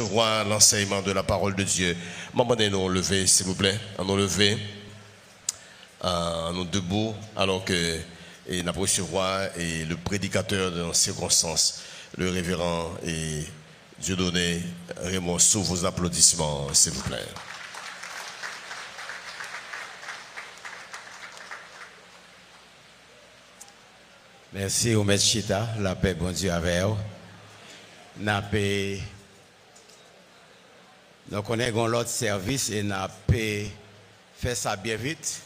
recevoir l'enseignement de la parole de Dieu. Maman, nous lever, s'il vous plaît. Nous lever, nous debout, alors que nous recevoir et le prédicateur dans circonstances, le révérend et Dieudonné Raymond, sous vos applaudissements, s'il vous plaît. Merci, Omet Chita, la paix, bon Dieu, avec vous. Nous connaissons l'autre service et nous avons fait ça bien vite.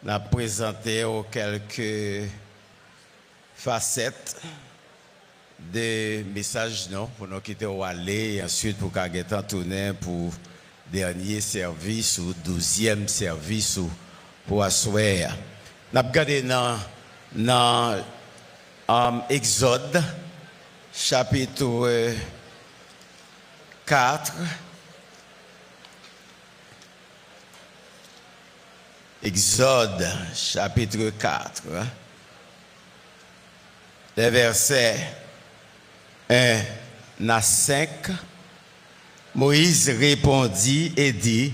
Nous avons présenté quelques facettes de messages pour nous quitter au aller et ensuite pour qu'on tourner pour dernier service ou 12e service ou pour asseoir. Nous avons regardé dans Exode, chapitre 4. Exode, chapitre 4. Les versets 1 à 5. Moïse répondit et dit,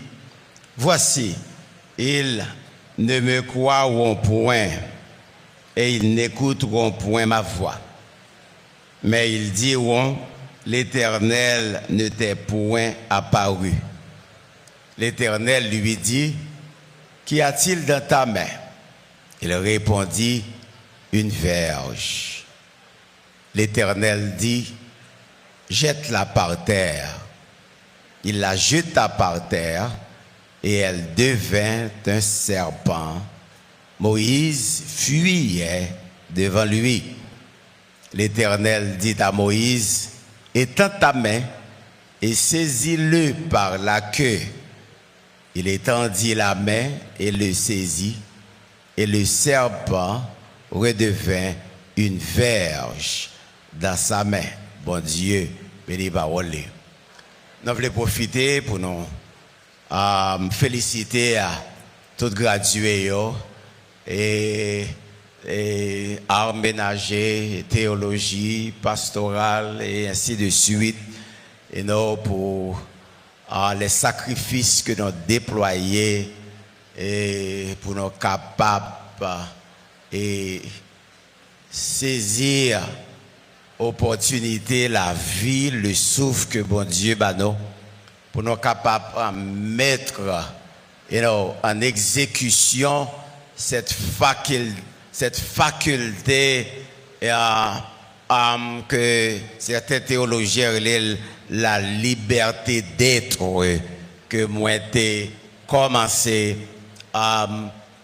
voici, ils ne me croiront point et ils n'écouteront point ma voix. Mais ils diront, l'Éternel ne t'est point apparu. L'Éternel lui dit, qu'y a-t-il dans ta main? Il répondit, une verge. L'Éternel dit, jette-la par terre. Il la jeta par terre et elle devint un serpent. Moïse fuyait devant lui. L'Éternel dit à Moïse, étends ta main et saisis-le par la queue. Il étendit la main et le saisit, et le serpent redevint une verge dans sa main. Bon Dieu, béni parole. Nous voulons profiter pour nous féliciter à tous les gradués et arts ménagers, théologie, pastorale et ainsi de suite. Et nous pour les sacrifices que nous déployés et pour nous capables et saisir opportunité, la vie, le souffle que bon Dieu bat nous, pour nous capables de mettre en exécution cette faculté que certains théologiens relèvent la liberté d'être que moi j'ai commencé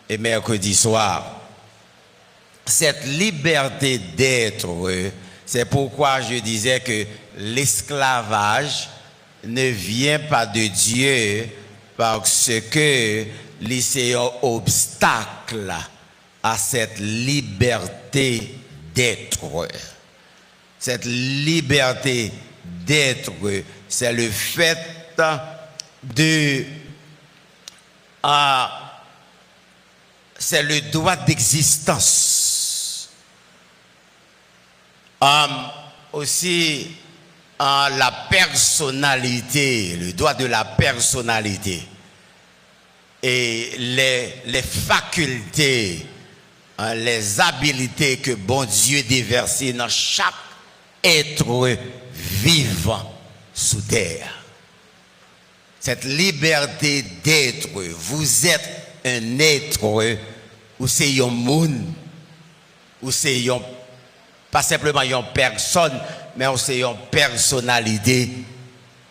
et mercredi soir. Cette liberté d'être, c'est pourquoi je disais que l'esclavage ne vient pas de Dieu parce que c'est un obstacle à cette liberté d'être. Cette liberté d'être, c'est le fait de... c'est le droit d'existence. Aussi, la personnalité, le droit de la personnalité. Et les facultés, les habiletés que bon Dieu déversé dans chaque être vivant sous terre. Cette liberté d'être, vous êtes un être ou c'est un monde, ou c'est pas simplement une personne, mais c'est une personnalité.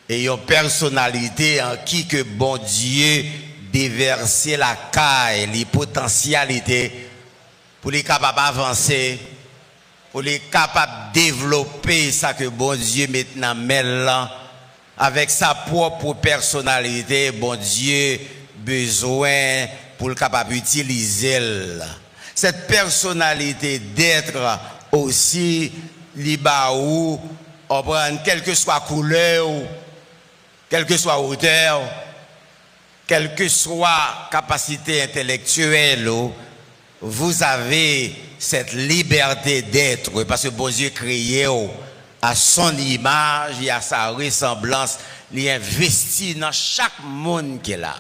Et une personnalité en qui que bon Dieu déverser la caille, les potentialités pour les capables d'avancer, pour les capables de développer ça que bon Dieu maintenant met là, avec sa propre personnalité, bon Dieu besoin pour le capable d'utiliser. Cette personnalité d'être aussi libaou, on prend quelle que soit couleur, quelle que soit hauteur, quelle que soit capacité intellectuelle, vous avez cette liberté d'être parce que bon Dieu créé à son image et à sa ressemblance, il investit dans chaque monde qui est là.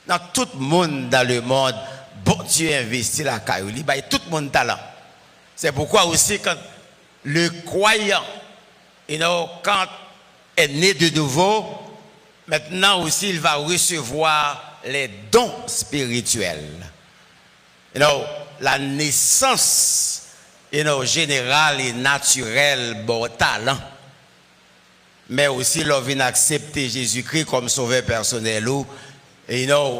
Dans tout le monde dans le monde, bon Dieu investit la caillou, il baille tout le monde talent. C'est pourquoi aussi quand le croyant, quand est né de nouveau, maintenant aussi il va recevoir les dons spirituels. La naissance générale et naturelle, bon talent. Mais aussi l'on vient accepter Jésus-Christ comme sauveur personnel.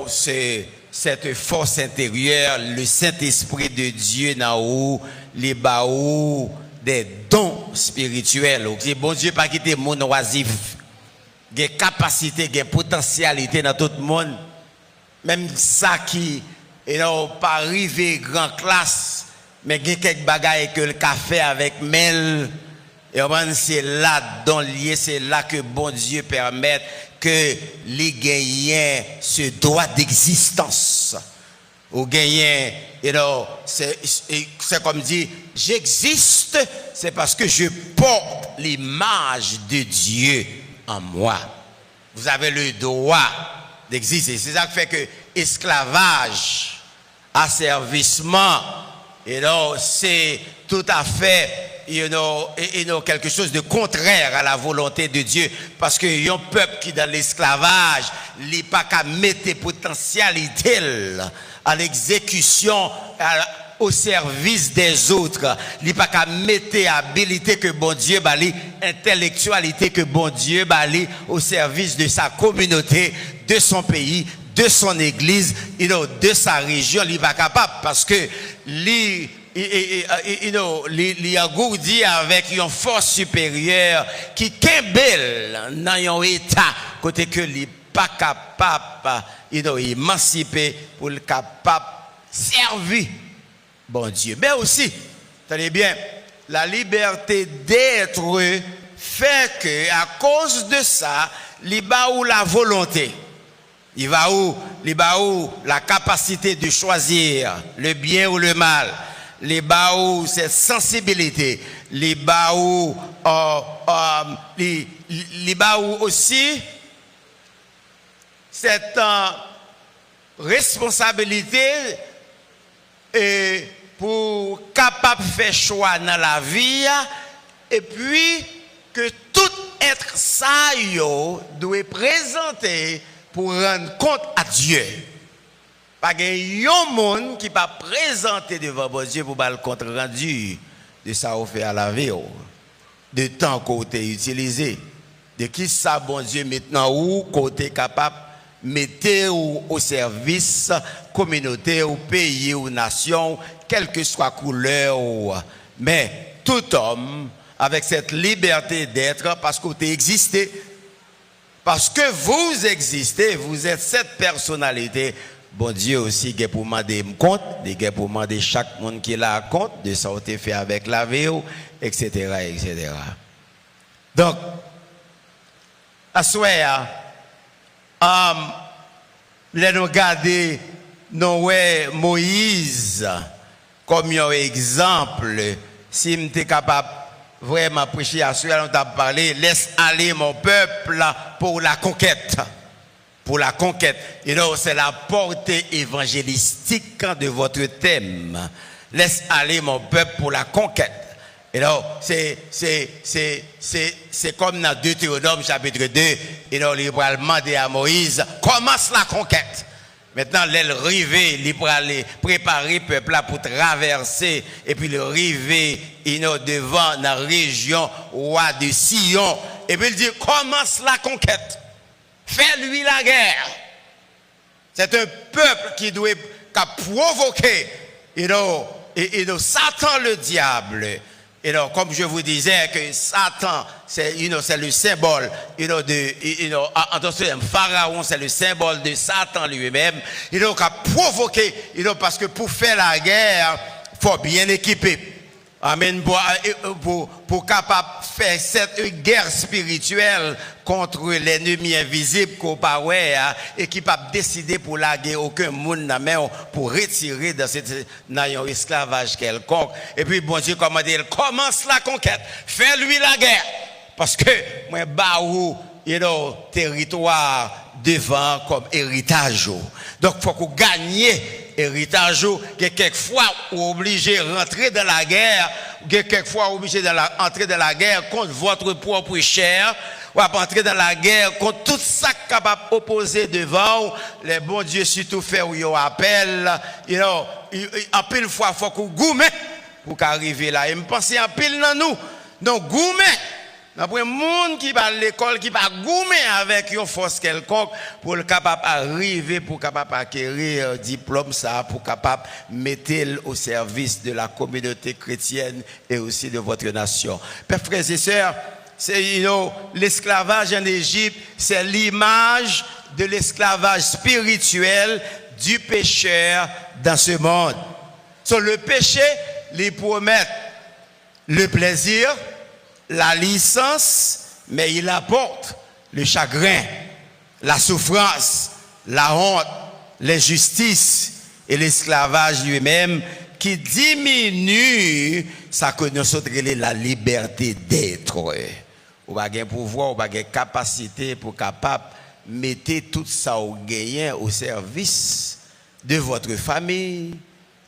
C'est cette force intérieure, le Saint-Esprit de Dieu dans où les baou des dons spirituels. Bon Dieu pas quitter mon oisif. Des capacités, des potentialités dans tout le monde. Même ça qui pas arrivé grand classe, mais il y a quelques bagailles que le café avec Mel. Et c'est là dans lié, c'est là que bon Dieu permet que les gagnants ce droit d'existence. Ou gagnants, c'est comme dit, j'existe, c'est parce que je porte l'image de Dieu en moi. Vous avez le droit d'exister. C'est ça qui fait que esclavage, asservissement, c'est tout à fait quelque chose de contraire à la volonté de Dieu. Parce que y a un peuple qui dans l'esclavage, il n'est pas qu'à mettre potentialité à l'exécution, au service des autres. Il n'est pas qu'à mettre habilité que bon Dieu bali, intellectualité que bon Dieu bali au service de sa communauté, de son pays, de son église, de sa région. Il n'est pas capable parce que il a gourdi avec une force supérieure qui kembel dans un état côté que il n'est pas capable émanciper pour le capable servir bon Dieu. Mais aussi, tenez bien, la liberté d'être fait que à cause de ça, il va où la volonté. Il va où la capacité de choisir le bien ou le mal. Les baou cette sensibilité, les baou aussi cette responsabilité pour capable faire choix dans la vie et puis que tout être ça doit présenter pour rendre compte à Dieu. Pas un monde qui va présenter devant bon Dieu pour le compte rendu de ça au fait à la vie, de temps côté utilisé, de qui ça bon Dieu maintenant ou côté capable mettre au service communauté ou pays ou nation, quelle que soit couleur. Mais tout homme avec cette liberté d'être parce que vous existez, parce que vous existez, vous êtes cette personnalité. Bon Dieu aussi, il y a pour demander compte, il y a pour demander chaque monde qui a compte de ça qui fait avec la vie, etc., etc. Donc, à soir, nous regardons Moïse comme un exemple. Si nous sommes capables vraiment prêcher à soir, nous avons parlé, laisse aller mon peuple pour la conquête. Pour la conquête. C'est la portée évangélistique de votre thème. Laisse aller mon peuple pour la conquête. C'est comme dans Deutéronome chapitre 2, il va demander à Moïse, commence la conquête. Maintenant, l'arrivée, il va préparer le peuple pour traverser, et puis l'arrivée, devant la région roi de Sion, et puis il dit, commence la conquête. Fais-lui la guerre. C'est un peuple qui doit provoquer Satan le diable. Comme je vous disais que Satan, c'est le symbole de Pharaon, c'est le symbole de Satan lui-même. Il a provoqué, parce que pour faire la guerre, il faut bien équiper. Amen. Pour capable faire cette guerre spirituelle contre l'ennemi invisible qu'on pas et qui pas décider pour laguer aucun monde pour retirer dans un esclavage quelconque. Et puis bon Dieu comment dire, commence la conquête, fais lui la guerre parce que moi baou territoire devant comme héritage. Donc faut qu'on gagne héritage que quelquefois ou obligé de rentrer dans la guerre, que quelquefois obligé d'entrer dans la guerre contre votre propre chair, ou à entrer dans la guerre contre tout ça capable opposer devant les bons dieux surtout faire ou appel, en pile fois faut qu'on goume pour qu'arriver là. Et me penser en pile dans nous. Donc goume après un monde qui va à l'école qui va goumer avec une force quelconque pour le capable arriver pour capable acquérir diplôme ça pour capable mettre au service de la communauté chrétienne et aussi de votre nation. Pères, frères et sœurs, c'est l'esclavage en Égypte, c'est l'image de l'esclavage spirituel du pécheur dans ce monde. Sur le péché, les promet le plaisir, la licence, mais il apporte le chagrin, la souffrance, la honte, l'injustice et l'esclavage lui-même qui diminue ça que nous sommes la liberté d'être. Ou pas de pouvoir, ou pas de capacité pour capable mettre tout ça au gain au service de votre famille,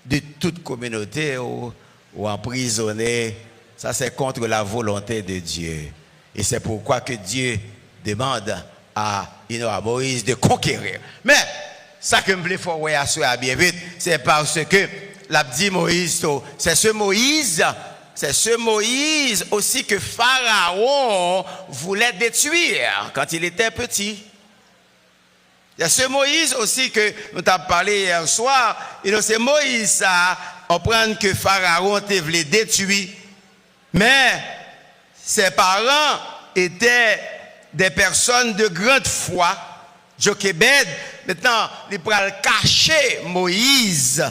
de toute communauté ou emprisonné. Ça, c'est contre la volonté de Dieu. Et c'est pourquoi que Dieu demande à Moïse de conquérir. Mais, ça que je voulais faire bien vite, c'est parce que l'a dit Moïse, c'est ce Moïse aussi que Pharaon voulait détruire quand il était petit. Il y a ce Moïse aussi que nous avons parlé hier soir. C'est Moïse, ça, on prend que Pharaon te voulait détruire. Mais ses parents étaient des personnes de grande foi. Jochebed, maintenant, il peut cacher Moïse.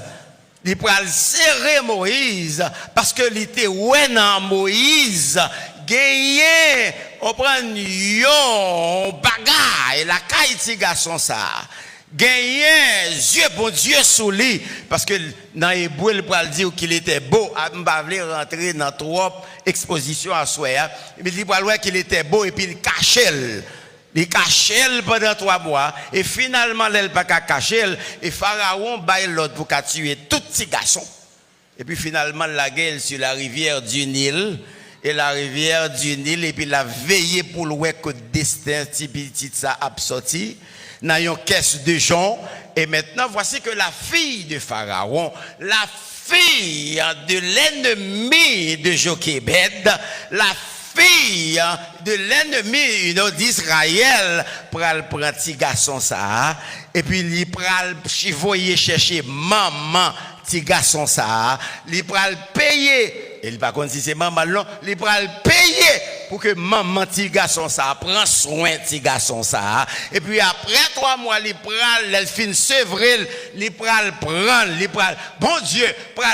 Il peut serrer Moïse parce que il était dans Moïse. Gagné, on prend un bagaille, la caille garçon ça. Gagné, bon Dieu sous lui, parce que dans l'hébreu, il peut dire qu'il était beau. Je ne vais pas rentrer dans trop exposition à soi. Mais il peut dire qu'il était beau et puis il cachait. Il cachait pendant 3 mois. Et finalement, il n'a pas caché. Et Pharaon baille l'autre pour tuer tout petit garçon. Et puis finalement, la guerre sur la rivière du Nil. Et la rivière du Nil, et puis il a veillé pour le que le destin petit ça a sorti dans une caisse de jonc. Et maintenant, voici que la fille de Pharaon, la fille de l'ennemi de Jochebed, la fille de l'ennemi d'Israël, prend petit garçon ça, et puis il prend chivoyer chercher maman petit garçon ça, il prend payer. Et il pas contre si c'est maman non, il prend payer pour que maman petit garçon ça prend soin petit garçon ça. Et puis après 3 mois, il prend elle fin sevrer, il prend bon Dieu, prend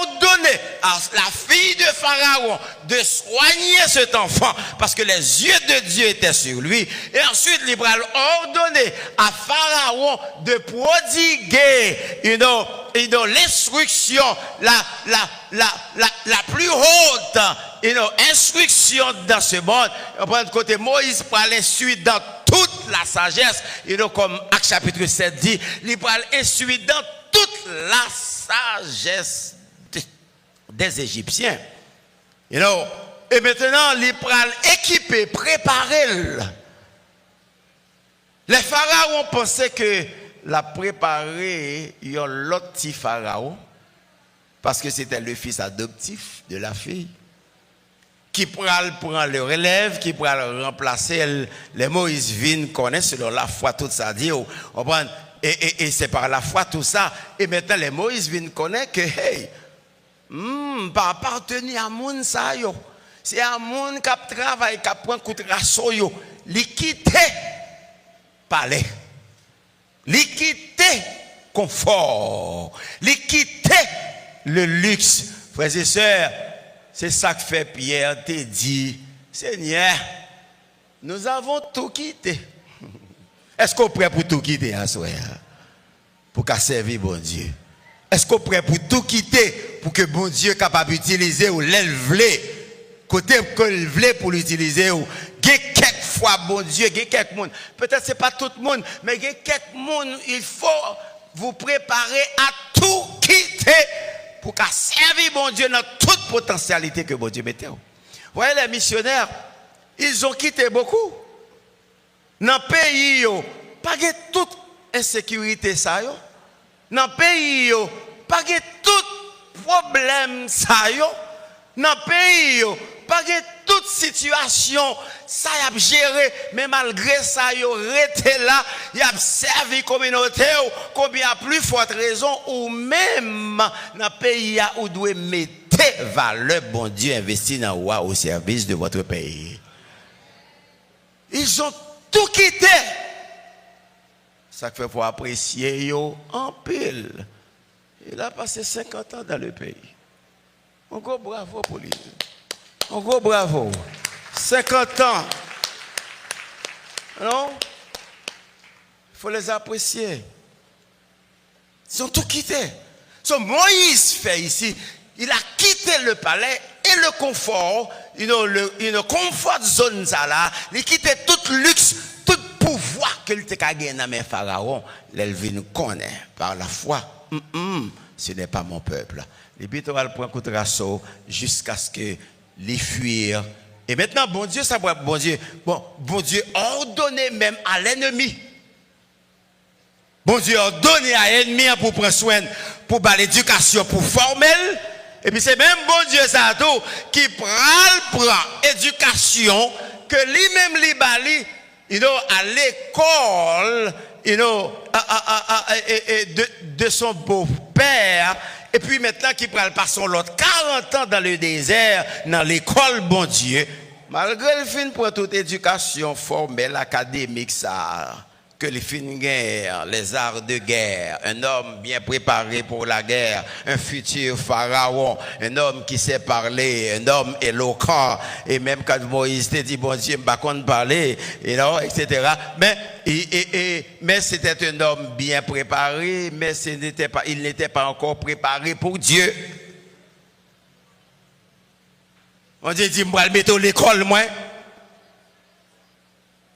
ordonner à la fille de Pharaon de soigner cet enfant parce que les yeux de Dieu étaient sur lui. Et ensuite, il prend ordonner à Pharaon de prodiguer l'instruction la plus haute instruction dans ce monde. On prend de côté Moïse pour l'instruire dans toute la sagesse. Comme Acte chapitre 7 dit, il prend l'instruire dans toute la sagesse des Égyptiens. Et maintenant, il prend équiper, préparer. Les pharaons pensaient que la préparer l'autre petit pharaon parce que c'était le fils adoptif de la fille qui prend le relève, qui prend remplacer les Moïse Vin connaissent selon la foi tout ça dit et c'est par la foi tout ça et maintenant les Moïse Vin connaissent que hey pas appartenir à moun ça yo c'est un monde qui travaille qui prend coup de rasso yo li quitter palais li quitter confort li quitter le luxe frères et sœurs C'est ça que fait Pierre te dit, Seigneur, nous avons tout quitté. Est-ce qu'on est prêt pour tout quitter à soir? Pour qu'à servir bon Dieu? Est-ce qu'on est prêt pour tout quitter pour que bon Dieu soit capable d'utiliser ou l'élevler? Côté qu'il voulait pour l'utiliser ou quelquefois bon Dieu, quelques monde. Peut-être c'est pas tout le monde, mais quelques monde, il faut vous préparer à tout quitter pour qu'à servir bon Dieu dans toute potentialité que bon Dieu mettait. Vous voyez les missionnaires, ils ont quitté beaucoup. Dans le pays, pas de toute insécurité ça yo. Dans le pays, pas de tout problème ça yo. Dans le pays, pas de toute situation, ça y a géré, mais malgré ça, y a resté là, y a servi communauté, combien à plus forte raison, ou même dans le pays où doit mettre valeur, bon Dieu, investi dans roi au service de votre pays. Ils ont tout quitté. Ça fait pour apprécier yo en pile. Il a passé 50 ans dans le pays. Un gros bravo pour lui. Un gros bravo. 50 ans. Non? Il faut les apprécier. Ils ont tout quitté. Ce que Moïse fait ici, il a quitté le palais et le confort, une comfort zone ça là, il a quitté tout luxe, tout pouvoir qu'il a gagné dans mes pharaons. L'Elvin connaît par la foi. Ce n'est pas mon peuple. Les bitores prennent coup de rasso jusqu'à ce que les fuir. Et maintenant, bon Dieu, ça va, bon Dieu ordonné même à l'ennemi. Bon Dieu ordonné à l'ennemi pour prendre soin, pour l'éducation, pour former. Et puis c'est même bon Dieu ça tout qui prend éducation que lui-même li bali, à l'école, de son beau-père. Et puis maintenant qu'il prend passer l'autre 40 ans dans le désert, dans l'école, bon Dieu, malgré le fin pour toute éducation formelle, académique, ça, que les fins de guerre, les arts de guerre, un homme bien préparé pour la guerre, un futur pharaon, un homme qui sait parler, un homme éloquent, et même quand Moïse te dit, bon Dieu, je ne sais pas parler, etc. Mais c'était un homme bien préparé, mais il n'était pas encore préparé pour Dieu. On dit, je vais mettre à l'école, moi.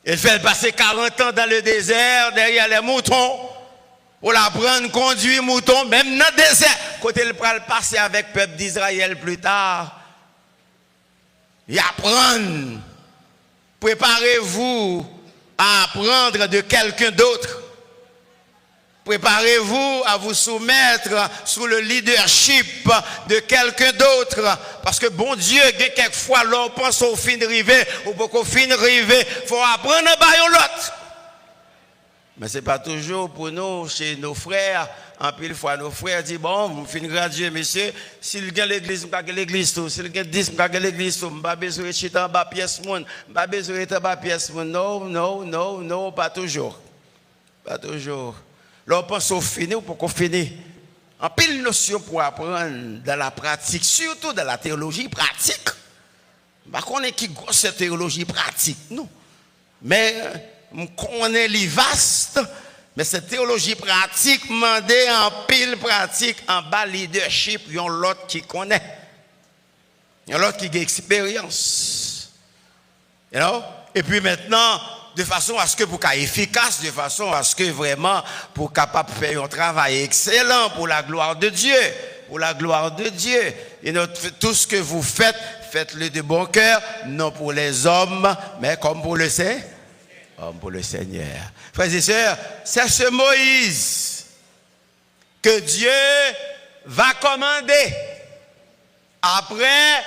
Il fait passer 40 ans dans le désert, derrière les moutons, pour l'apprendre, conduire moutons, même dans le désert. Quand il va le passer avec le peuple d'Israël plus tard, il apprend. Préparez-vous à apprendre de quelqu'un d'autre. Préparez-vous à vous soumettre sous le leadership de quelqu'un d'autre. Parce que bon Dieu, quelquefois, l'on pense au fin de river, ou beaucoup fin de river, il faut apprendre à l'autre. Mais ce n'est pas toujours pour nous, chez nos frères. En pile fois, nos frères disent, bon, vous finissez graduer, monsieur, s'il y a l'église, je vais l'église tout. S'il y a 10, je vais l'église tout. Je ne vais pas besoin de chiter en bas pièce monde. Je ne vais pas besoin de en bas pièce monde. Non, pas toujours. Pas toujours. Là, on pense au fini ou pour qu'on finisse. En pile notion pour apprendre dans la pratique, surtout dans la théologie pratique. Pas qu'on est qui gosse cette théologie pratique, non. Mais on est li vaste, mais cette théologie pratique demande en pile pratique, en bas leadership, il y a l'autre qui connaît. Il y a l'autre qui a expérience. You know? Et puis maintenant, de façon à ce que pour qu'être efficace, de façon à ce que vraiment pour capable faire un travail excellent pour la gloire de Dieu, pour la gloire de Dieu. Et tout ce que vous faites, faites-le de bon cœur, non pour les hommes, mais comme pour le Seigneur. Pour le Seigneur. Frères et sœurs, c'est ce Moïse que Dieu va commander après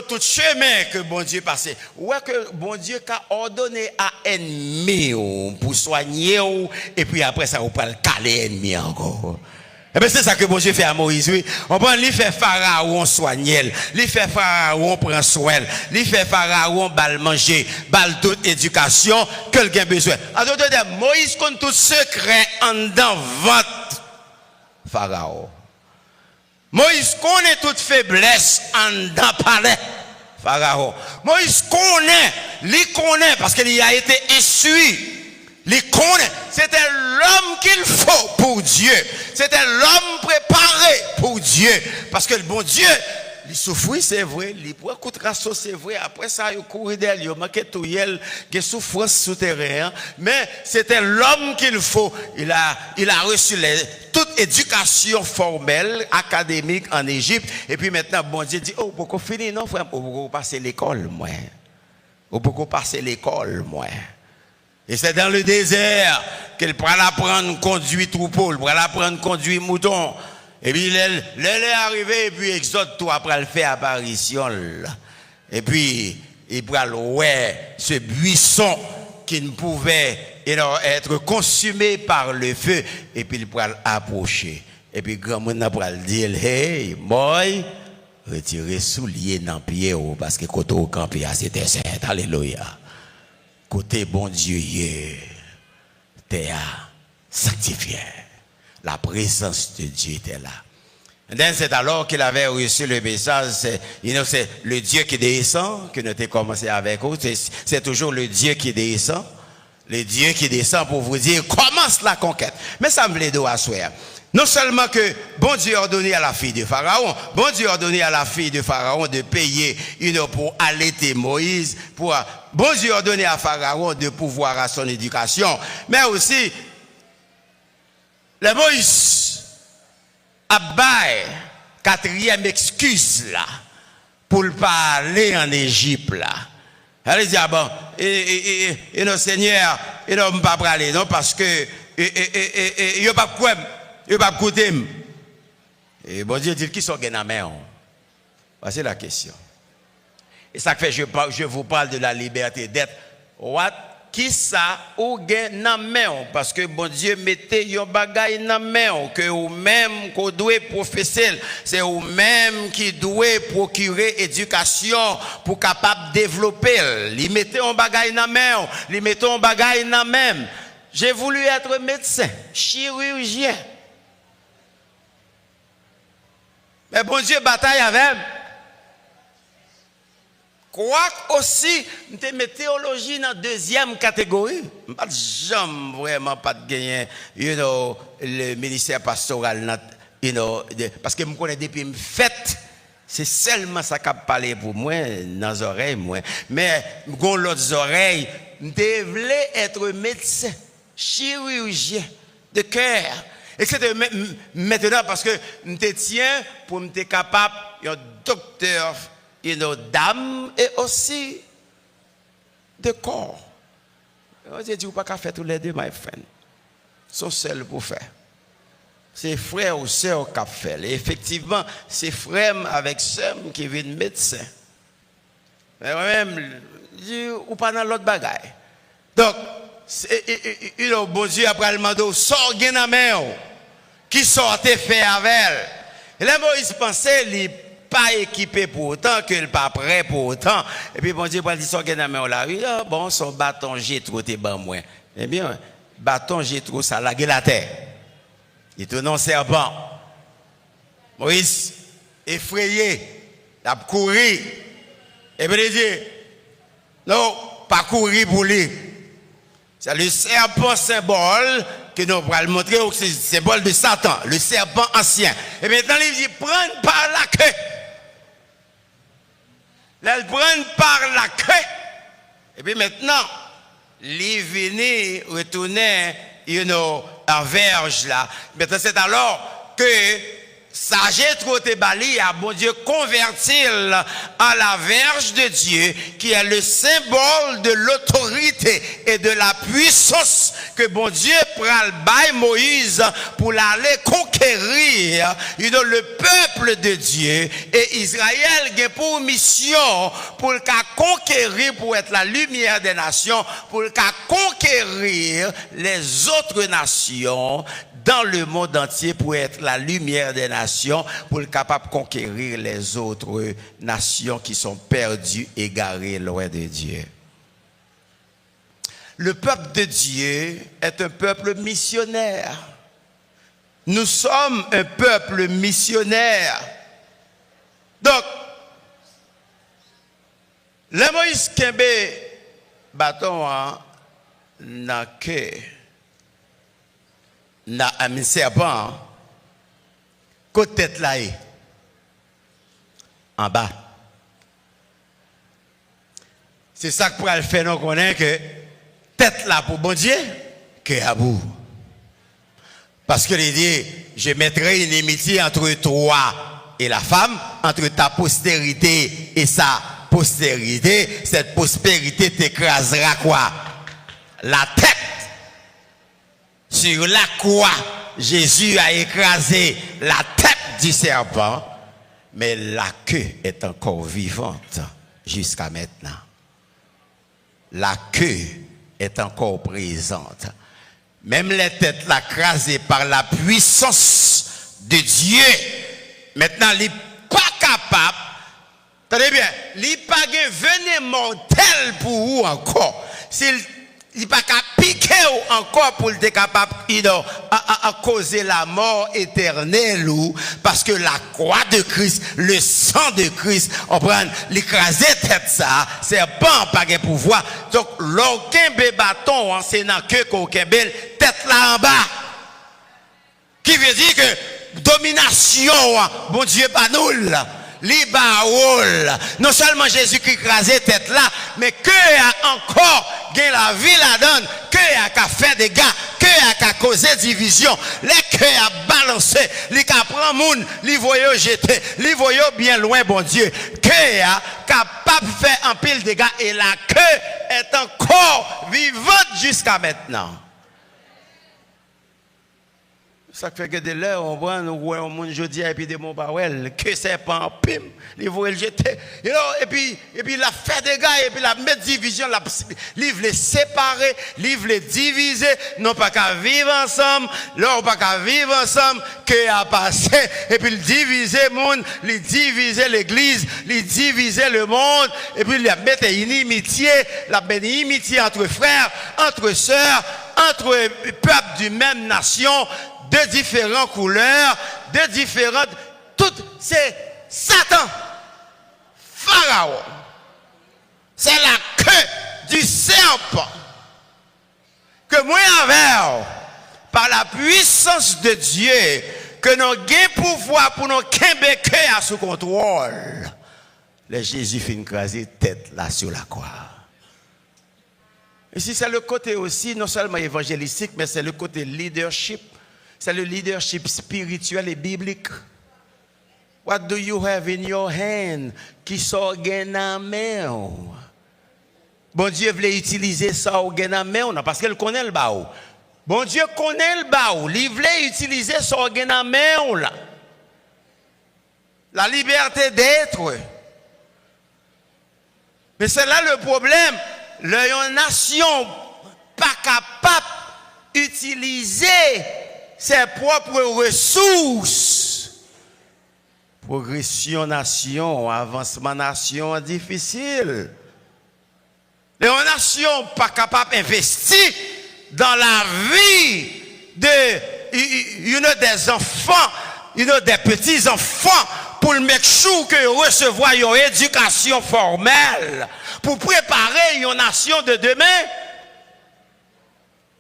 tout chemin que bon Dieu passé. Ouais que bon Dieu a ordonné à ennemi pour soigner et puis après ça on peut le caler ennemi encore. Et bien c'est ça que bon Dieu fait à Moïse, oui. On prend, lui fait Pharaon soigner, lui fait Pharaon prend soin, lui fait Pharaon bal manger, bal toute éducation, quelqu'un besoin. Alors Moïse compte tout secret en dedans ventre Pharaon. Moïse connaît toute faiblesse en dans palais. Pharaon. Moïse connaît parce qu'il a été instruit. Il connaît. C'était l'homme qu'il faut pour Dieu. C'était l'homme préparé pour Dieu. Parce que le bon Dieu, il souffrit, c'est vrai. Il prend coup de rasso, c'est vrai. Après ça, il courait derrière, il manquait tout, il y a souffrance souterraine. Mais c'était l'homme qu'il faut. Il a reçu toute éducation formelle, académique en Égypte. Et puis maintenant, bon Dieu dit, oh, pourquoi finir, non, frère? Oh, pourquoi passer l'école, moi? Oh, pourquoi passer l'école, moi? Et c'est dans le désert qu'il prend apprendre à conduire troupeau, il prend apprendre à conduire mouton. Et puis, il est arrivé, et puis, Exode, tout après, il fait apparition. Et puis, il prend ce buisson qui ne pouvait être consumé par le feu. Et puis, il prend approcher. Et puis, grand monde a dire, hey, boy, retirez souliers dans pied, parce que quand on campé, c'était saint. Alléluia. Côté bon Dieu, t'es sanctifié. La présence de Dieu était là. C'est alors qu'il avait reçu le message. C'est le Dieu qui descend, que nous avons commencé avec vous. C'est toujours le Dieu qui descend. Le Dieu qui descend pour vous dire, commence la conquête. Mais ça me l'aide à souhaiter. Non seulement que bon Dieu a ordonné à la fille de Pharaon, bon Dieu a ordonné à la fille de Pharaon de payer pour allaiter Moïse, bon Dieu a ordonné à Pharaon de pouvoir à son éducation, mais aussi, le Moïse a baillé quatrième excuse là, pour ne pas aller en Égypte là. Elle dit, ah bon, et nos seigneurs, ils n'ont pas aller, non, parce que, il n'y a pas de quoi. Il va écouter. Et bon Dieu dit qui sont dans la main. C'est la question. Et ça fait je vous parle de la liberté d'être. Qui ça ou gain dans la main? Parce que bon Dieu mettez yon bagay dans la main que ou même qu'on doit professer. C'est ou même qui doit procurer éducation pour capable développer. Li mettez un bagay dans la main. Li mettez un bagay dans la main. J'ai voulu être médecin, chirurgien. Mais bon Dieu bataille avec. Quoi aussi, nous mettons théologie dans la deuxième catégorie. J'aime vraiment pas de gagner, le ministère pastoral, parce que je connais depuis me fête. C'est seulement ça qui a parlé pour moi, dans les oreilles, moi. Mais, dans l'autre oreille, je voulais être médecin, chirurgien de cœur. Et c'est maintenant parce que je tiens pour me capable, un docteur, d'âme et aussi de corps. Je dis, vous ne pouvez pas faire tous les deux, my friend. Ils sont seuls pour faire. C'est frères ou sœurs qui fait. Et effectivement, c'est frères avec sœurs qui viennent médecin. Mais moi-même, je dis, ou pas dans l'autre bagaille. Donc, bon Dieu après le mandat, sort dans la main. Qui sortait faire avec elle. Et là, Moïse pensait, il n'est pas équipé pour autant, qu'il n'est pas prêt pour autant. Et puis, bon Dieu, il dit, sort dans la main, là, oui, bon, son bâton, j'ai trop, t'es ban moins. Eh bien, bâton, j'ai trop, ça lague la terre. Il est un serpent. Moïse, effrayé, il a couru. Et puis, il dit, non, pas courir pour lui. C'est le serpent symbole que nous allons montrer, c'est le symbole de Satan, le serpent ancien. Et maintenant, il dit, prendre par la queue. Là, il prend par la queue. Et puis maintenant, il vient retourner, en verge là. Maintenant, c'est alors que sagesse trop te bali a bon Dieu convertir en la verge de Dieu qui est le symbole de l'autorité et de la puissance que bon Dieu prend le bail Moïse pour aller conquérir le peuple de Dieu et Israël a pour mission pour conquérir pour être la lumière des nations pour conquérir les autres nations dans le monde entier pour être la lumière des nations, pour être capable de conquérir les autres nations qui sont perdues, égarées, loin de Dieu. Le peuple de Dieu est un peuple missionnaire. Nous sommes un peuple missionnaire. Donc, le Moïse Kembe bâton n'a que n'a un serpent côté tête là en bas. C'est ça que pour le faire nous connaît que tête là pour bon Dieu que à bout. Parce que il dit je mettrai une inimitié entre toi et la femme, entre ta postérité et sa postérité, cette prospérité t'écrasera quoi? La tête. Sur la croix, Jésus a écrasé la tête du serpent, mais la queue est encore vivante jusqu'à maintenant. La queue est encore présente. Même les têtes là crasées par la puissance de Dieu, maintenant, il n'est pas capable. Tenez bien, il n'est pas venu mortel pour vous encore. Il n'est pas capable de piquer encore pour être capable à causer la mort éternelle. Parce que la croix de Christ, le sang de Christ, on prend l'écraser tête ça, c'est pas pas de pouvoir. Donc, l'aucun bâton, c'est dans que qu'aucun bel tête là en bas. Qui veut dire que domination, bon Dieu, pas nous là. Non seulement Jésus qui écrasé tête là, mais que a encore gain la vie la donne, que a fait des gars, que a causé division, les que a balancé, les a prend moun, les voyons jeter, les voyons bien loin bon Dieu, que a capable de faire un pile de dégâts et la queue est encore vivante jusqu'à maintenant. Ça fait que de là, on voit, nous voyons un monde jeudi et puis des mots bawel, que c'est pas un pim, ils vont le jeter. Et puis la fait des gars, et puis la mettre division, la livre les séparer, livre les diviser, non pas qu'à vivre ensemble, là, pas qu'à vivre ensemble, que a passé, et puis le diviser le monde, le diviser l'église, le diviser le monde, et puis la mettre une inimitié, la mettre une inimitié entre frères, entre sœurs, entre peuples d'une même nation, de différentes couleurs, de différentes... Tout, c'est Satan, Pharaon. C'est la queue du serpent que moi envers, par la puissance de Dieu, que nous avons pouvoir pour nous québec à sous contrôle. Le Jésus fait une crasée tête là sur la croix. Et si c'est le côté aussi, non seulement évangélistique, mais c'est le côté leadership. C'est le leadership spirituel et biblique. What do you have in your hand? Qui sort gain en main? Bon Dieu voulait utiliser ça au gain en main, parce qu'il connaît le baou. Bon Dieu connaît le baou. Il voulait utiliser ça au gain en main. La liberté d'être. Mais c'est là le problème. La nation pas capable d'utiliser ses propres ressources. Progression nation, avancement nation difficile. Les nations pas capables d'investir dans la vie des enfants, des petits enfants pour le mettre chou que recevoir une éducation formelle pour préparer une nation de demain.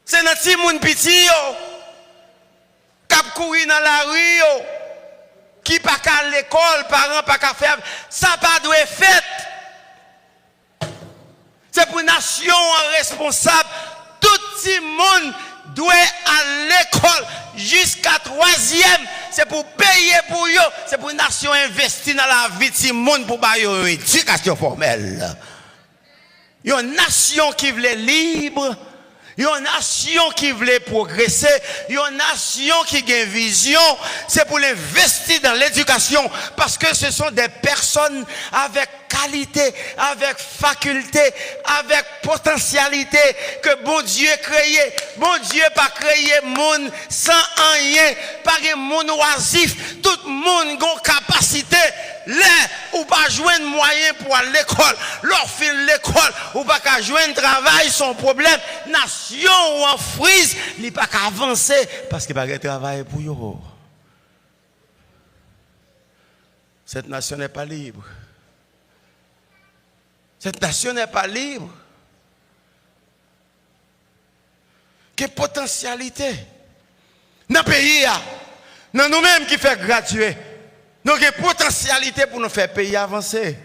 C'est notre petit monde petit qui courir dans la rue, qui pas qu'à l'école, parents pas qu'à faire, ça pas doit être fait. C'est pour une nation responsable. Tout le monde doit à l'école jusqu'à 3e. C'est pour payer pour eux. C'est pour une nation investir dans la vie de monde pour avoir une éducation formelle. Une nation qui veut libre. Une nation qui veut progresser, une nation qui a une vision, c'est pour investir dans l'éducation, parce que ce sont des personnes avec qualité, avec faculté, avec potentialité, que bon Dieu créé. Bon Dieu pas créé monde sans rien, pas un monde oisif, tout le monde a une capacité. ou pas joindre moyen pour aller à l'école, leur fil l'école, ou pas qu'à joindre travail, son problème, nation ou en frise, il pas qu'à avancer parce qu'il n'y a pas de travail pour eux. Cette nation n'est pas libre. Cette nation n'est pas libre. Quelle potentialité dans le pays, dans nous-mêmes qui fait graduer, nous avons une potentialité pour nous faire pays avancer.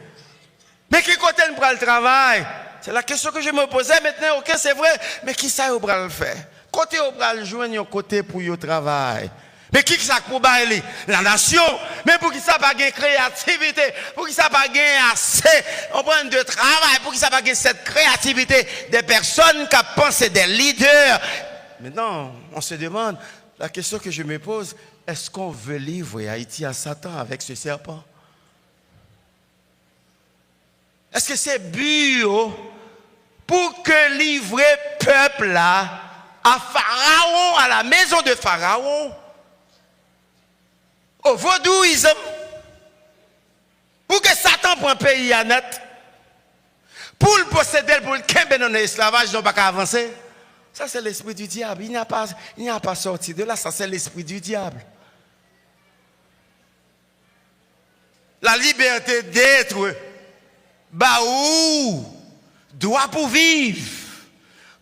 Mais qui côté nous prend le travail? C'est la question que je me posais maintenant. Ok, c'est vrai, mais qui ça vous le faire? Côté vous le joindre un côté pour le travail. Mais qui ça pour bailler? La nation. Mais pour qui ça pas de créativité? Pour qui ça pas assez de travail? Pour qui ça pas cette créativité des personnes qui pensent des leaders? Maintenant, on se demande, la question que je me pose, est-ce qu'on veut livrer Haïti à Satan avec ce serpent? Est-ce que c'est but pour que livrer peuple là à Pharaon, à la maison de Pharaon? Au vaudouisme, pour que Satan prenne pays à net, pour le posséder, pour le kembe dans l'esclavage, non pas qu'à avancer. Ça c'est l'esprit du diable. Il n'y a pas sorti de là, ça c'est l'esprit du diable. La liberté d'être, baou, doit pour vivre,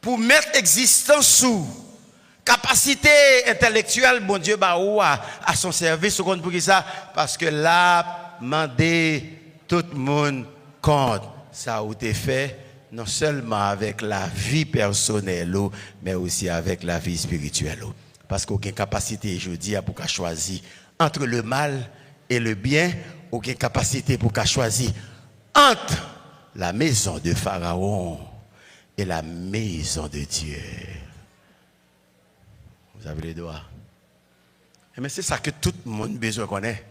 pour mettre existence sous. Capacité intellectuelle, bon Dieu, à son service, pour ça, parce que là, mandé tout le monde compte. Ça a été fait non seulement avec la vie personnelle, mais aussi avec la vie spirituelle. Parce qu'aucune capacité, je dis, pour qu'à choisir entre le mal et le bien, aucune capacité pour qu'à choisir entre la maison de Pharaon et la maison de Dieu. Vous avez les doigts. Mais c'est ça que tout le monde a besoin de connaître.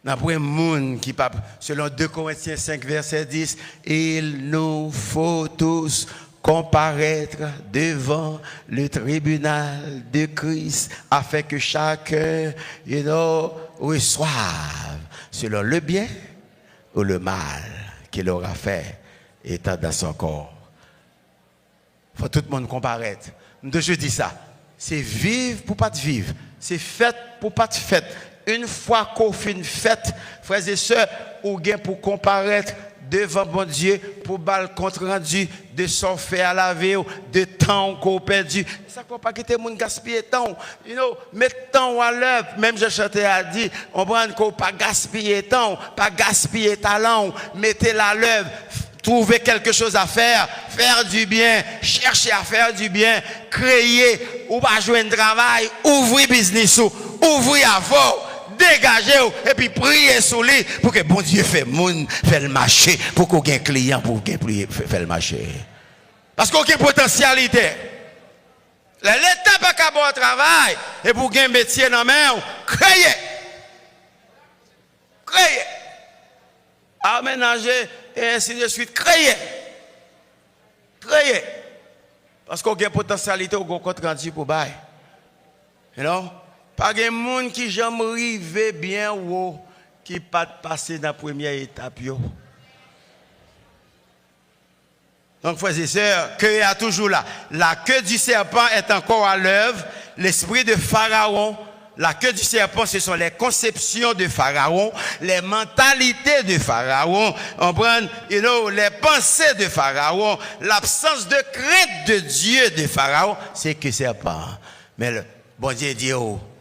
Nous un monde qui, selon 2 Corinthiens 5, verset 10, il nous faut tous comparaître devant le tribunal de Christ afin que chacun reçoive selon le bien ou le mal qu'il aura fait étant dans son corps. Il faut tout le monde comparaître. Je dis ça. C'est vivre pour pas te vivre. C'est fait pour pas te fait. Une fois qu'on fait une fête, frères et sœurs, ou bien pour comparaître devant bon Dieu, pour bal compte rendu de son fait à la vie, de temps qu'on perdu. Ça ne faut pas quitter mon gaspiller temps. Mettre temps à l'œuvre. Même je chantais à dire, on prend qu'on pas gaspiller temps, pas gaspiller talent, mettez-la à l'œuvre. Trouver quelque chose à faire du bien, chercher à faire du bien, créer, ou pas jouer un travail, ouvrir business, ouvrir avant, dégager, et puis prier sur lui pour que bon Dieu fait le marché, pour qu'on ait un client, pour qu'il fait le marché. Parce qu'on a une potentialité. L'État n'a pas bon travail, et pour qu'il y ait un métier dans la main, créer. Aménager, et ainsi de suite, créer. Parce qu'on a une potentialité ou qu'on compte rendu pour bail. Pas de monde qui jamais arrivé bien ou qui pas passé dans la première étape. Donc, frères et sœurs, que y a toujours là. La queue du serpent est encore à l'œuvre. L'esprit de Pharaon. La queue du serpent, ce sont les conceptions de Pharaon, les mentalités de Pharaon, les pensées de Pharaon, l'absence de crainte de Dieu de Pharaon, c'est que serpent. Mais le bon Dieu dit,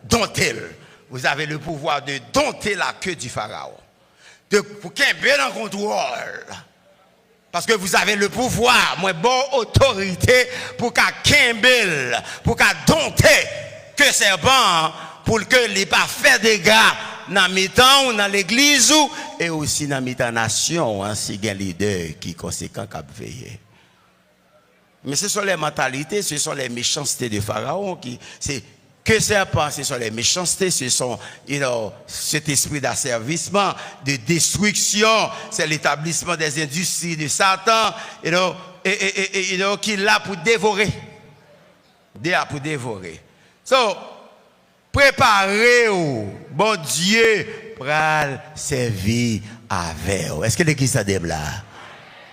domptez-le. Vous avez le pouvoir de dompter la queue du Pharaon. Pour qu'il y ait bien en contrôle. Parce que vous avez le pouvoir, bonne autorité pour qu'il dompter que serpent. Pour que les pas fait des gars dans mi-temps dans l'église et aussi dans mi-temps nation si il y a un leader qui est conséquent qui a veillé. Mais ce sont les mentalités, ce sont les méchancetés de Pharaon c'est que serpent, ce sont les méchancetés, ce sont cet esprit d'asservissement, de destruction, c'est l'établissement des industries de Satan, qui est là pour dévorer. Préparez-vous, bon Dieu, pral servir avec. Est-ce que l'église a des là?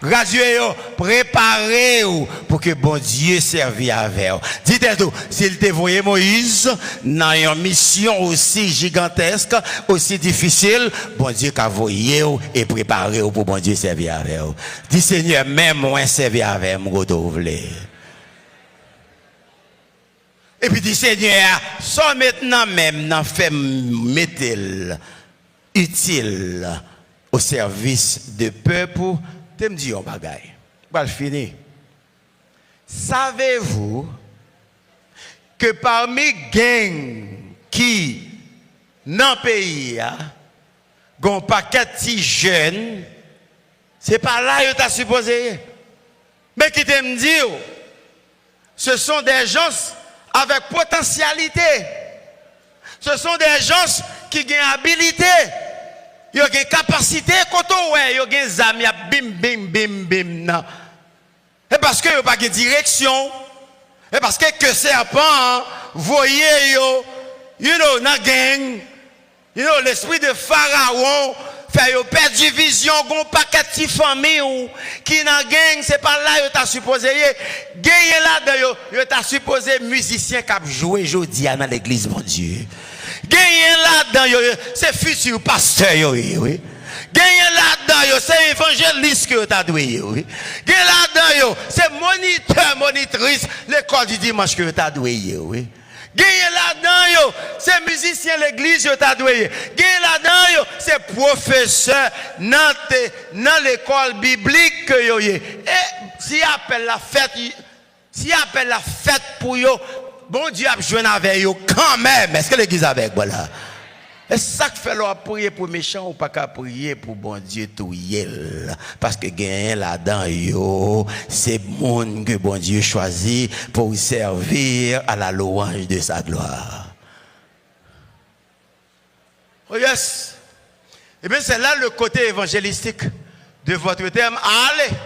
Graduez, préparez pour que bon Dieu serve avec. Dites-vous, s'il te voyait Moïse dans une mission aussi gigantesque, aussi difficile, bon Dieu qu'a voyé et préparé pour bon Dieu servir avec. Dis Seigneur, même moi servir avec moi, et puis dit Seigneur, sans maintenant même n'en fait mettre utile au service de peuple. Je me dis un bagay. Je vais finir. Savez-vous que parmi gang qui dans le pays gon paquet de jeunes, c'est pas là que tu as supposé. Mais qui te me dit, ce sont des gens avec potentialité. Ce sont des gens qui ont habilité. Ils ont une capacité, quand on ouais, ils ont des amis, bim, bim, bim, bim. Et parce qu'ils n'ont pas de direction. Et parce que serpent, voyez, dans la gang, l'esprit de Pharaon, fait yo perdre vision, gon paquet de famille qui dans gang, c'est pas là yo t'a supposé gagner là dedans yo t'a supposé musicien qui a joué jodi dans l'église mon Dieu. Gagner là dedans c'est futur pasteur yo oui. Gagner là dedans c'est évangéliste que t'a doué oui. Gagner là dedans c'est moniteur monitrice l'école du dimanche que t'a doué oui. Gagné là-dedans, c'est musicien l'église, yo t'a doué. Gagné là-dedans, c'est professeur dans l'école biblique que yo. Et si appelle la fête pour yo, bon Dieu a besoin avec yo quand même. Est-ce que l'église avec voilà? Est-ce ça que fait leur prier pour méchant ou pas qu'à prier pour bon Dieu tout yel? Parce que gagner là-dedans, c'est monde que bon Dieu choisit pour servir à la louange de sa gloire. Oh yes. Eh bien, c'est là le côté évangélistique de votre terme. Allez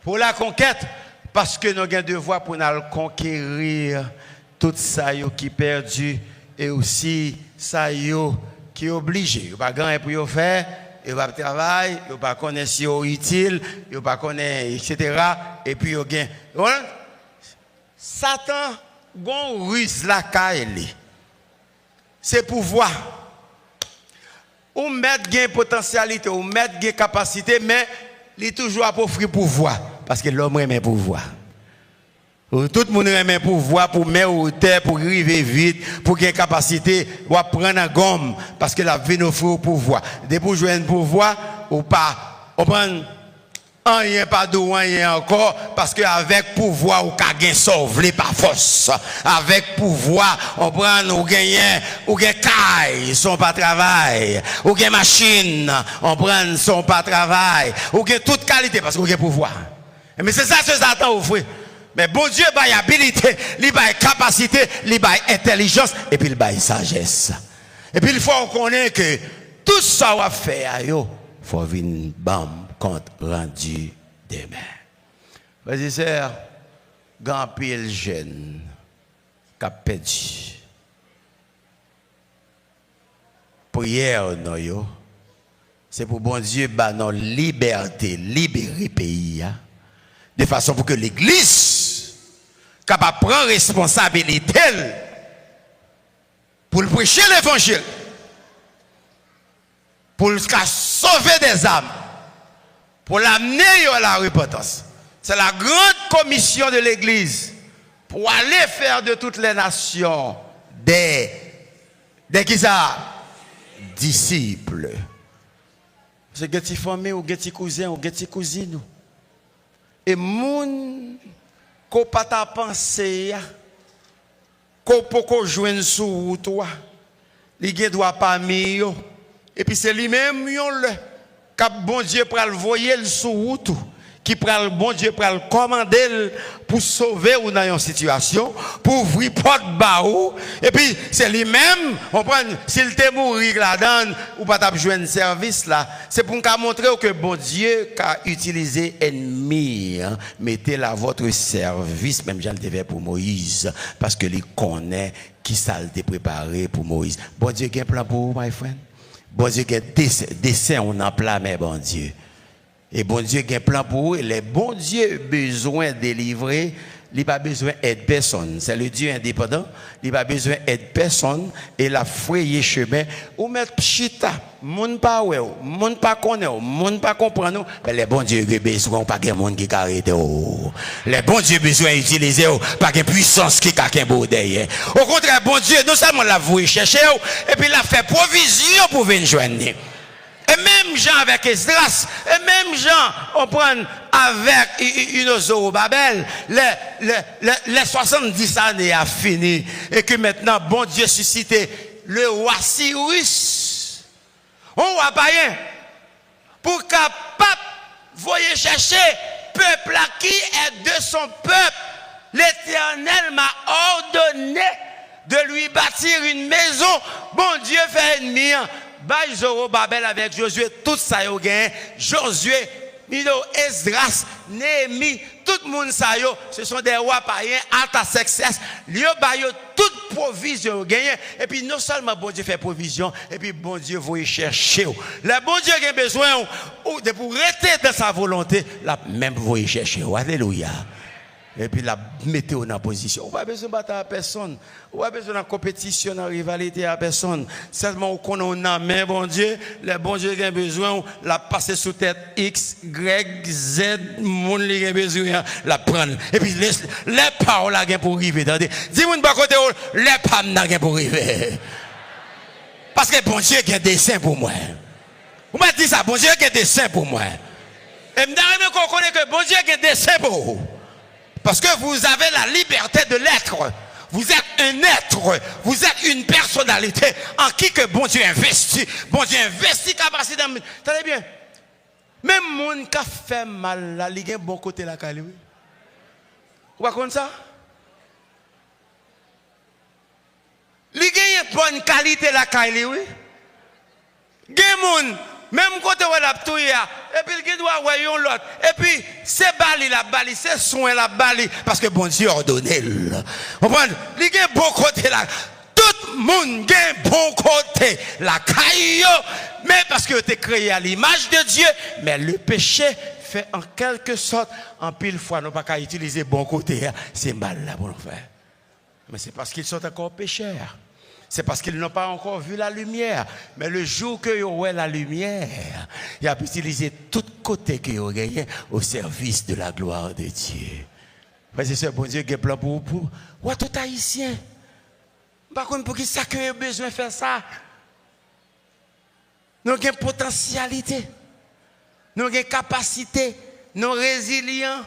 pour la conquête. Parce que nous avons un devoir pour nous conquérir tout ça qui est perdu et aussi ça qui est obligé. Vous n'avez pas pour faire, vous n'avez pas travail, vous n'avez pas connaître si c'est utile, vous n'avez pas connaître, etc. Et puis vous avez. Satan, gon ruse la kaeli. C'est pouvoir. Ou mettre gain potentialité, ou mettre gain capacité, mais il est toujours à offrir pouvoir. Parce que l'homme aime pouvoir. Tout le monde aime pouvoir pour mettre au terre, pour arriver vite, pour qu'il y ait capacité, ou prendre un gomme, parce que la vie nous offre au pouvoir. Dès pour jouer un pouvoir, ou pas, on prend rien, pas de rien encore, parce qu'avec pouvoir, on gagne sauver par force. Avec pouvoir, on prend, on gagne caille, son pas travail. On gagne machine, on prend son pas travail. On gagne toute qualité, parce qu'on gagne pouvoir. Mais c'est ça que Satan offre. Mais bon Dieu a habilité, il a capacité, il a intelligence et puis il a sagesse. Et puis il faut connaître que tout ça va faire, il faut venir bam compte rendu demain. Vas-y, sœur, grand pile jeune, qui a perdu. Prière, non, c'est pour bon Dieu, non, liberté, libérer le pays. De façon pour que l'église capable de prendre responsabilité pour prêcher l'évangile, pour sauver des âmes, pour l'amener à la repentance. C'est la grande commission de l'église pour aller faire de toutes les nations des disciples. C'est des petites familles ou des petits cousins ou des petites cousines. Et moun ko pas ta pensée ko poko joindre sous toi li gen doit pas mi yo et puis c'est lui même yon le cap bon Dieu pral voyer le sous route qui pral bon Dieu pral commander pour sauver ou dans une situation pour ouvrir porte ba ou et puis c'est lui même on prend s'il te mourir là-dedans ou pas t'a joindre service là c'est pour nous montrer que bon Dieu a utilisé ennemi mettez là votre service même Jean le devait pour Moïse parce que il connaît qui ça le préparé pour Moïse. Bon Dieu a un plan pour vous my friend. Bon Dieu qui dessin on en plein mais bon Dieu. Et bon Dieu qui a un plan pour vous, les bon Dieu besoin de délivrer, il n'a pas besoin d'aide personne. C'est le Dieu indépendant, il n'a pas besoin d'aide personne et la fouille chemin ou mettre chita, moun pas ouais, moun pas connaît, moun pas comprendre, mais les bon Dieu besoin pas de monde qui arrête. Les bon Dieu besoin utiliser pas de puissance qui a qu'un beau derrière. Au contraire, bon Dieu non seulement la vous chercher et puis la fait provision pour venir joindre. Et même gens avec Esdras, et même gens on prend avec une Zorobabel, les 70 années a fini, et que maintenant, bon Dieu suscité le roi Cyrus, on roi païen, pour capable, voyez chercher, peuple à qui est de son peuple, l'Éternel m'a ordonné de lui bâtir une maison, bon Dieu fait ennemi. Baï Zorobabel avec Josué, tout ça yo gagne. Josué, Milo, Esdras, Néhémie, tout le monde ça yo, ce sont des rois païens, alta success. Yo baï toute provision gagne. Et puis non seulement bon Dieu fait provision, et puis bon Dieu vous chercher. Le bon Dieu qui a besoin de pour rester dans sa volonté, la même vous chercher. Alléluia. Et puis la mettez en position. On n'a pas besoin de battre à personne. On n'a pas besoin de compétition, de rivalité à personne. Seulement, on a main, bon Dieu. Le bon Dieu qui a besoin, la passer sous tête X, Y, Z, monde qui a besoin, la prendre. Et puis, les paroles là pour arriver. Dis-moi de côté, les paroles là pour arriver. Parce que bon Dieu qui a des dessein pour moi. Vous m'avez dit ça, bon Dieu qui a des dessein pour moi. Et je me connais que bon Dieu qui a des dessein pour vous. Parce que vous avez la liberté de l'être. Vous êtes un être. Vous êtes une personnalité en qui que bon Dieu investit. Bon Dieu investit capacité. Tenez bien. Même monde qui a fait mal, là, il y a un bon côté la Cali. Vous voyez ça? Il y a une bonne qualité la Cali, oui. Il y a monde. Même côté où la touille, et puis il doit avoir l'autre. Et puis, c'est bali la bali, c'est soin la bali, parce que bon Dieu a ordonné. Vous comprenez? Il y a un bon côté là. Tout le monde a un bon côté la caillou, mais parce que tu es créé à l'image de Dieu, mais le péché fait en quelque sorte, en pile fois, nous pas qu'à utiliser bon côté. C'est mal là pour nous faire. Mais c'est parce qu'ils sont encore pécheurs. C'est parce qu'ils n'ont pas encore vu la lumière. Mais le jour qu'ils auront la lumière, ils ont utilisé tout côté qu'ils ont gagné au service de la gloire de Dieu. Frères et sœurs, bon Dieu, qui est plan pour vous. Ouais, tout haïtien. Par contre, pour qui ça que a besoin de faire ça? Nous avons une potentialité. Nous avons une capacité. Nous sommes résilients.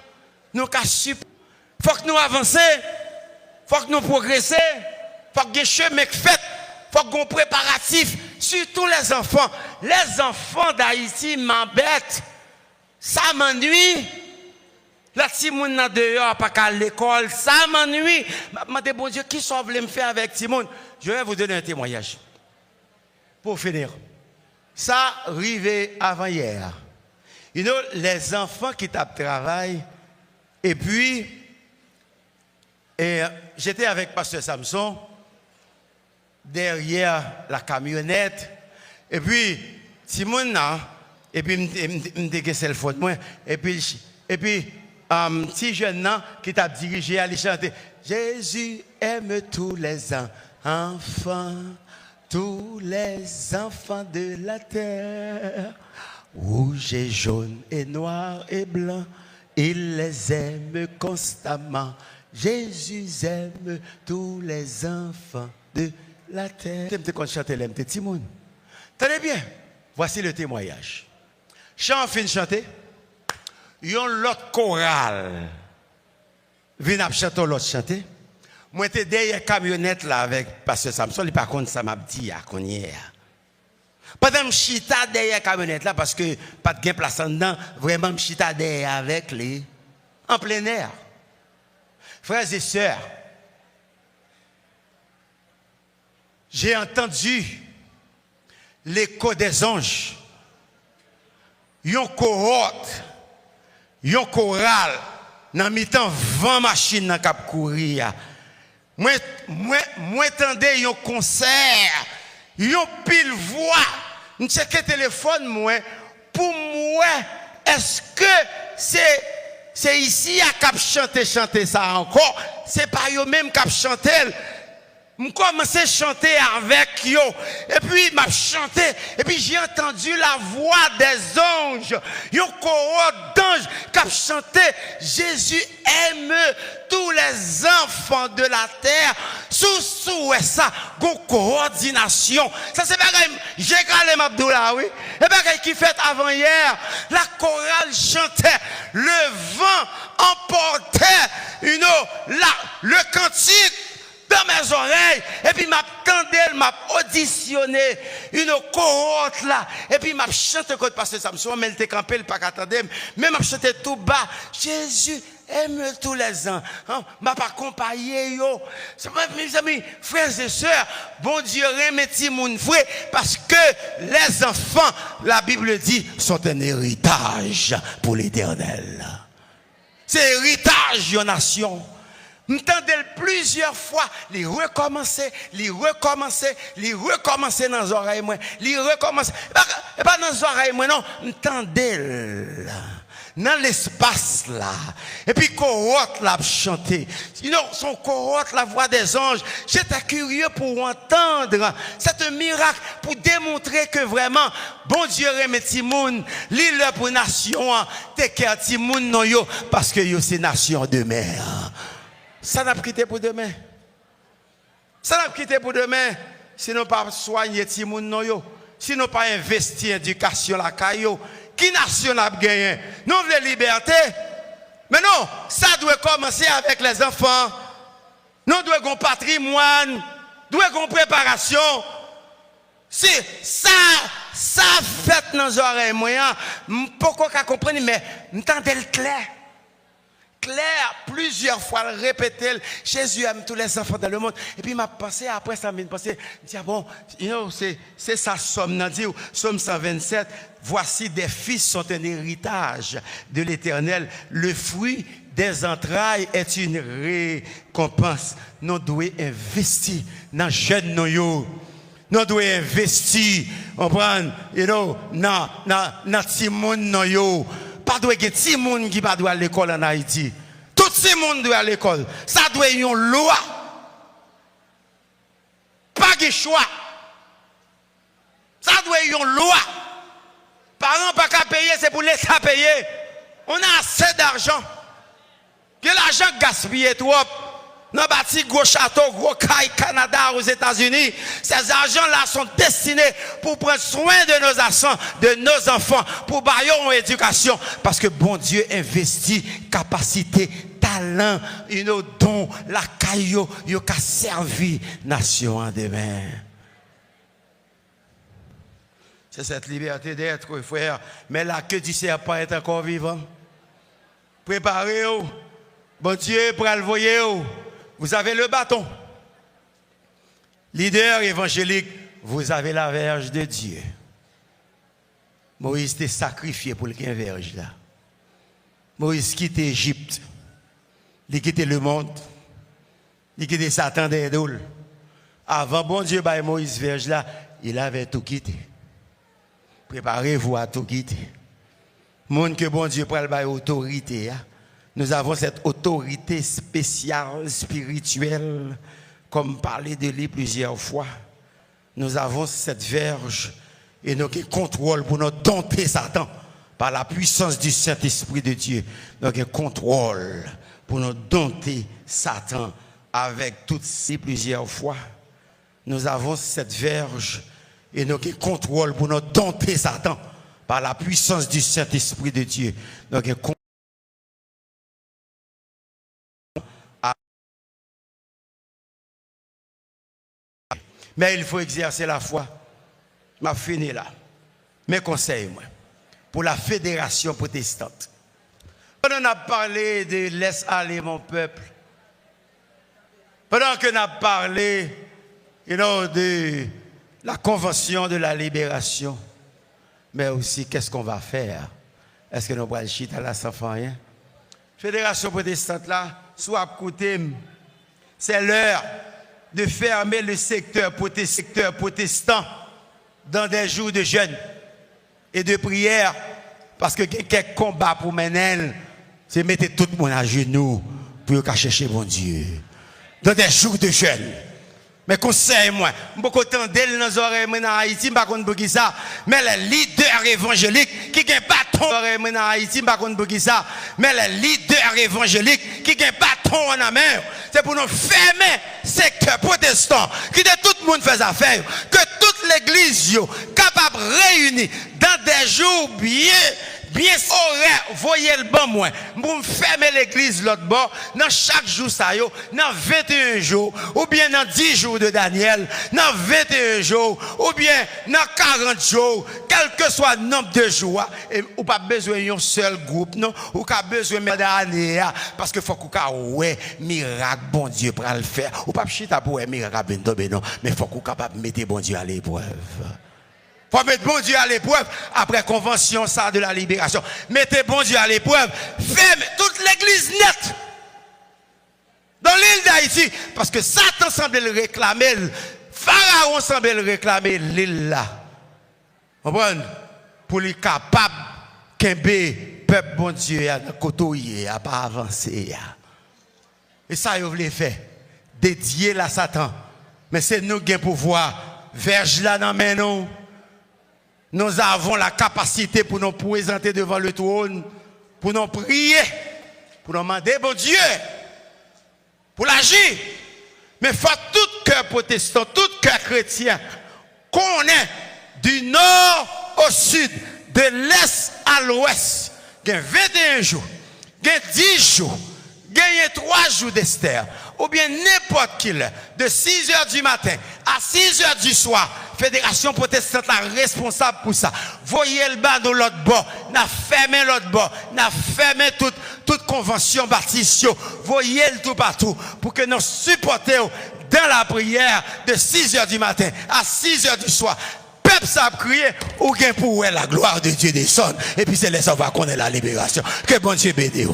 Nous sommes capables. Il faut que nous avancions. Il faut que nous progressions. Il faut que des chemins faits, il faut qu'on préparatif, surtout les enfants. Les enfants d'Haïti m'embêtent. Ça m'ennuie. La Timoun n'a dehors, pas qu'à l'école, ça m'ennuie. Je bon Dieu, qui sauve me faire avec Timoun? Je vais vous donner un témoignage. Pour finir. Ça arrivait avant hier. You know, les enfants qui tapent travail, et puis, j'étais avec Pasteur Samson, derrière la camionnette, et puis, Simon, et puis, me déguisé le faute, et puis, petit jeune qui t'a dirigé à aller chanter, Jésus aime tous les enfants, tous les enfants de la terre, rouge et jaune et noir et blanc, il les aime constamment. Jésus aime tous les enfants de la terre. Je vais chanter les petits moun. Tenez bien, voici le témoignage. Chant fin chanter, yon l'autre chorale vient chanter l'autre chanter. Moi j'étais derrière camionnette là avec Pasteur Samson, il par contre ça m'a dit à connaître. Pendant chita derrière camionnette là parce que pas de gain place en dedans, vraiment chita derrière avec les en plein air. Frères et sœurs, j'ai entendu l'écho des anges. Yon cohorte, yon chorale, dans mi-temps 20 machines dans cap courir. Moi entendais yon concert, yon pile voix je check le téléphone moi pour moi est-ce que c'est ici à cap chanter ça encore, c'est pas eux même cap chanter. Je commençais à chanter avec eux. Et puis, m'a chanté. Et puis, j'ai entendu la voix des anges. Yon chorale d'anges qui a chanté. Jésus aime tous les enfants de la terre. Sous ça, go coordination. Ça, c'est pas grave. J'ai calé Abdoula, oui. Et pas qui fait avant hier. La chorale chantait. Le vent emportait, le cantique dans mes oreilles, et puis m'attendais, m'a auditionné une cohorte là, et puis m'a chanté quand parce que ça me soit mais elle était campé, pas qu'attendait, mais m'a chanté tout bas. Jésus aime tous les ans, m'a accompagné yo. Mes amis, frères et sœurs, bon Dieu remercie mon frère parce que les enfants, la Bible dit, sont un héritage pour l'éternel. C'est héritage de nation. M'entendez plusieurs fois, les recommencer dans les oreilles, moi, les recommencer. Et pas dans les oreilles, moi, non, m'entendez dans l'espace là. Et puis, cohorte l'a chanté. Sinon, son cohorte, la voix des anges. J'étais curieux pour entendre. C'est un miracle pour démontrer que vraiment, bon Dieu remet moun, l'île pour nation, t'es qu'un moun non yo, parce que yo c'est nation de mer. Ça n'a pas quitté pour demain. Ça n'a pas quitté pour demain. Sinon pas soigner ti moun non yo. Sinon pas investir en éducation la caillou. Qui nation n'a pas gagné? Nous voulons liberté. Mais non, ça doit commencer avec les enfants. Nous devons avoir un patrimoine, nous devons avoir une préparation. C'est ça fait dans les oreilles moyens. Pourquoi qu'on comprenne mais m'entendez le clair. Claire, plusieurs fois, répéter, Jésus aime tous les enfants dans le monde. Et puis, m'a pensé, après ça, m'a pensé, ah bon, c'est ça, Somme, Somme 127, voici des fils sont un héritage de l'Éternel. Le fruit des entrailles est une récompense. Nous devons investir dans les jeunes, nous devons investir, on prend, dans Timon, pas de petit monde qui pas doit à l'école en Haïti. Tout ce monde doit à l'école. Ça doit y avoir une loi. Pas de choix. Ça doit y avoir une loi. Parents pas qu'à payer, c'est pour l'État payer. On a assez d'argent. Que l'argent gaspille trop. Nous avons bâti gros château, gros caille Canada aux États-Unis. Ces argents-là sont destinés pour prendre soin de nos enfants, de nos enfants, pour bailler en éducation. Parce que bon Dieu investit capacité, talent, dons, la caillou, il a servi nation en demain. C'est cette liberté d'être, frère. Mais la queue du serpent est encore vivant. Préparez-vous. Bon Dieu, pour le voyer. Vous avez le bâton. Leader évangélique, vous avez la verge de Dieu. Moïse était sacrifié pour le verge là. Moïse quitte Égypte. Il quitte le monde. Il quitte Satan des idoles. Avant bon Dieu by Moïse verge là, il avait tout quitté. Préparez-vous à tout quitter. Monde que bon Dieu prend by autorité. Nous avons cette autorité spéciale, spirituelle, comme parlé de lui plusieurs fois. Nous avons cette verge et nous contrôle pour nous dompter Satan par la puissance du Saint-Esprit de Dieu. Donc, un contrôle pour nous dompter Satan avec toutes ces plusieurs fois. Nous avons cette verge et nous contrôle pour nous dompter Satan par la puissance du Saint-Esprit de Dieu. Donc, un mais il faut exercer la foi. Je finis là. Mes conseils, moi, pour la fédération protestante. Pendant qu'on a parlé de laisse aller mon peuple, pendant qu'on a parlé de la convention de la libération, mais aussi qu'est-ce qu'on va faire? Est-ce que nous allons chiter à la sans rien? Fédération protestante là, soit côté, c'est l'heure de fermer le secteur protestant dans des jours de jeûne et de prière, parce que quelques combats pour mener, c'est mettre tout le monde à genoux pour chercher mon Dieu. Dans des jours de jeûne. Mais conseille-moi, beaucoup de temps dans nos oreilles en Haïti, pas contre pour qui ça, mais les leaders évangéliques qui gagnent pas ton oreille en Haïti, pas contre pour qui ça, mais les leaders évangéliques qui gagnent pas ton en amère, c'est pour nous fermer secteur protestant, qui de tout le monde fait affaire, que toute l'église yo capable réunie dans des jours bien horaire, voyez le bon moins. Pour fermer l'église l'autre bord, dans chaque jour ça yo, dans 21 jours, ou bien dans 10 jours de Daniel, dans 21 jours, ou bien dans 40 jours, quel que soit le nombre de jours, et ou pas besoin d'un seul groupe, non, ou pas besoin d'année, parce que faut qu'on ouais, miracle, bon Dieu pour le faire, ou pas chita pour miracle, non, mais faut qu'on capable mettre bon Dieu à l'épreuve. Faut mettre bon Dieu à l'épreuve après convention ça de la libération. Mettez bon Dieu à l'épreuve. Ferme toute l'église nette. Dans l'île d'Haïti. Parce que Satan semble le réclamer. Pharaon semble le réclamer l'île là. Vous comprenez? Pour les capables qu'un peuple bon Dieu à côtoyer, à pas avancer. Et ça, vous voulez faire. Dédier la Satan. Mais c'est nous qui avons pouvoir. Verge là dans mes noms. Nous avons la capacité pour nous présenter devant le trône, pour nous prier, pour nous demander, bon Dieu, pour l'agir. Mais il faut tout cœur protestant, tout cœur chrétien, qu'on est du nord au sud, de l'est à l'ouest, il y a 21 jours, il y a 10 jours, il y a 3 jours d'Esther, ou bien n'importe qui, de 6 heures du matin à 6 heures du soir, Fédération protestante la responsable pour ça. Voyez le bas de l'autre bord, n'a fermé l'autre bord, n'a fermé toute convention baptiste. Voyez le tout partout pour que nous supportions dans la prière de 6 heures du matin à 6 heures du soir. Peuple ça crier ou bien pour la gloire de Dieu descend. Et puis c'est là ça va connaître la libération. Que bon Dieu bénisse.